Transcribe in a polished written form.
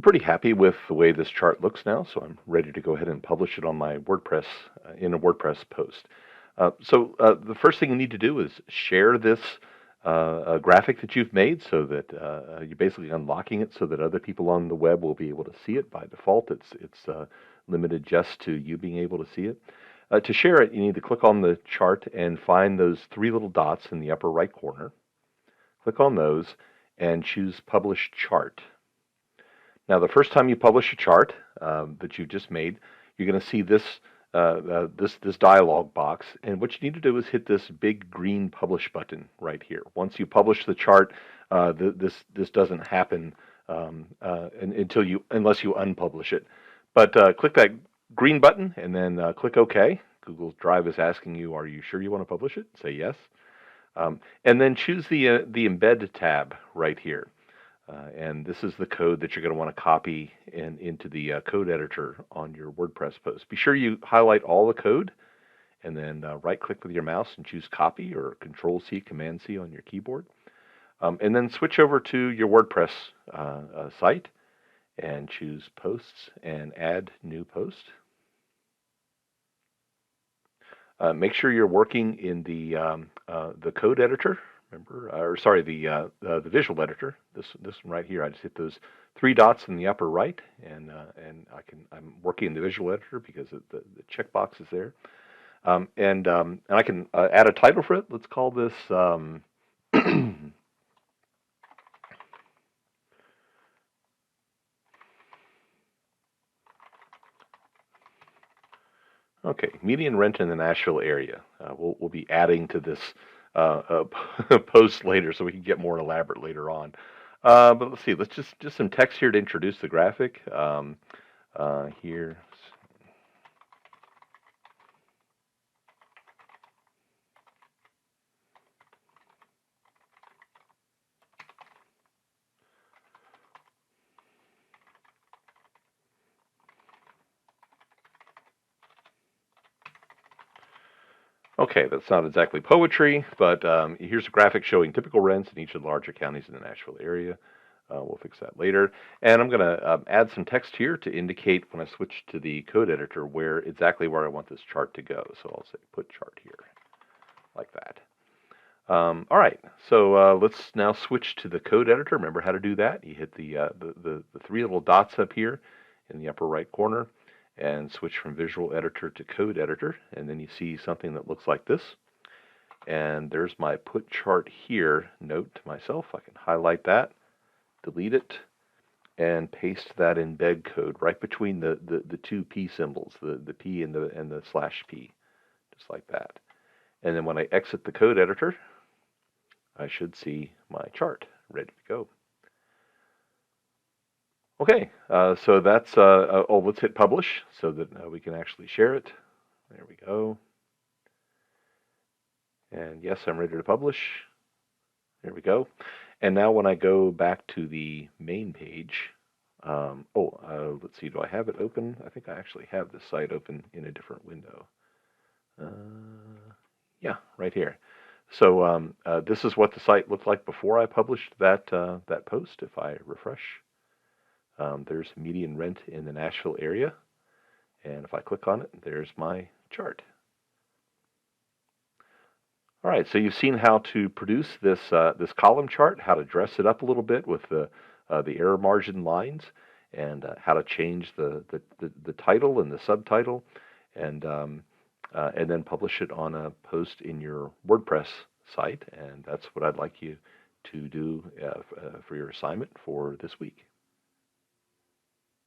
pretty happy with the way this chart looks now, so I'm ready to go ahead and publish it on my WordPress in a WordPress post. The first thing you need to do is share this graphic that you've made, so that you're basically unlocking it so that other people on the web will be able to see it. By default, it's limited just to you being able to see it. To share it, you need to click on the chart and find those three little dots in the upper right corner. Click on those and choose Publish Chart. Now, the first time you publish a chart that you just made, you're going to see this this dialog box, and what you need to do is hit this big green Publish button right here. Once you publish the chart, this doesn't happen unless you unpublish it. But click that green button and then click OK. Google Drive is asking you, are you sure you want to publish it? Say yes. And then choose the Embed tab right here. And this is the code that you're going to want to copy into the code editor on your WordPress post. Be sure you highlight all the code and then right-click with your mouse and choose Copy, or Control-C, Command-C on your keyboard. And then switch over to your WordPress site and choose Posts and Add New Post. Make sure you're working in the code editor. Remember, the visual editor. This one right here. I just hit those three dots in the upper right, and I'm working in the visual editor because the checkbox is there. And I can add a title for it. Let's call this. Okay, median rent in the Nashville area. We'll be adding to this post later, so we can get more elaborate later on. But let's see. Let's just some text here to introduce the graphic. Here. Okay, that's not exactly poetry, but here's a graphic showing typical rents in each of the larger counties in the Nashville area. We'll fix that later. And I'm going to add some text here to indicate when I switch to the code editor exactly where I want this chart to go. So I'll say put chart here, like that. All right, so let's now switch to the code editor. Remember how to do that. You hit the three little dots up here in the upper right corner, and switch from Visual Editor to Code Editor, and then you see something that looks like this. And there's my put chart here note to myself. I can highlight that, delete it, and paste that embed code right between the two P symbols, the P and the slash P, just like that. And then when I exit the code editor, I should see my chart ready to go. Okay, so that's, let's hit publish so that we can actually share it. There we go. And yes, I'm ready to publish. There we go. And now when I go back to the main page, let's see, do I have it open? I think I actually have this site open in a different window. Yeah, right here. So this is what the site looked like before I published that post. If I refresh, there's median rent in the Nashville area, and if I click on it, there's my chart. All right, so you've seen how to produce this this column chart, how to dress it up a little bit with the error margin lines, and how to change the title and the subtitle, and then publish it on a post in your WordPress site. And that's what I'd like you to do for your assignment for this week.